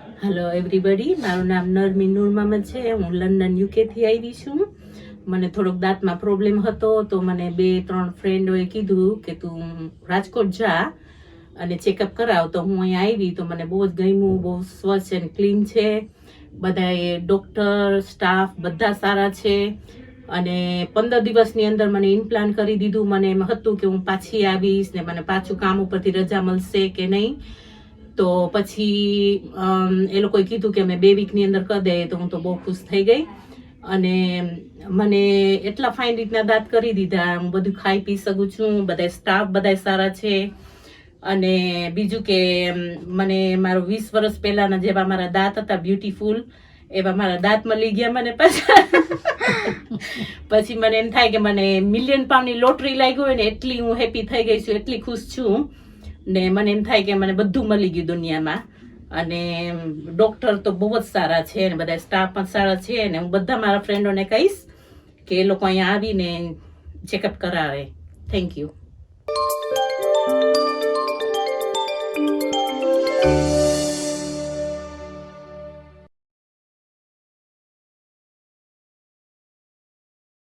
Hello everybody, મારું નામ નરમી નૂર મહમદ છે. હું લંડન યુકેથી આવી છું. મને થોડોક દાંતમાં પ્રોબ્લેમ હતો, તો મને 2-3 ફ્રેન્ડોએ કીધું કે તું રાજકોટ જા અને ચેકઅપ કરાવ. તો હું અહીંયા આવી તો મને બહુ જ ગમ્યું. બહુ સ્વચ્છ એન્ડ ક્લીન છે. બધા ડૉક્ટર સ્ટાફ બધા સારા છે. અને 15 દિવસની અંદર મને ઇમ્પ્લાન્ટ કરી દીધું. મને એમ હતું કે હું પાછી આવીશ ને મને પાછું કામ ઉપરથી રજા મળશે કે નહીં. તો પછી એ લોકોએ કીધું કે અમે 2 વીકની અંદર કરી દઈએ. તો હું તો બહુ ખુશ થઈ ગઈ. અને મને એટલા ફાઇન રીતના દાંત કરી દીધા. હું બધું ખાઈ પી શકું છું. બધા સ્ટાફ બધા સારા છે. અને બીજું કે મને મારો 20 વર્ષ પહેલાના જેવા મારા દાંત હતા બ્યુટીફુલ, એવા મારા દાંત મળી ગયા મને પાછા. પછી મને એમ થાય કે મને £1,000,000 ની લોટરી લાગી હોય ને એટલી હું હેપી થઈ ગઈ છું, એટલી ખુશ છું. ને મને એમ થાય કે મને બધું મળી ગયું દુનિયામાં. અને ડૉક્ટર તો બહુ જ સારા છે અને બધા સ્ટાફ પણ સારા છે. અને હું બધા મારા ફ્રેન્ડોને કહીશ કે એ લોકો અહીંયા આવીને ચેકઅપ કરાવે. Thank you.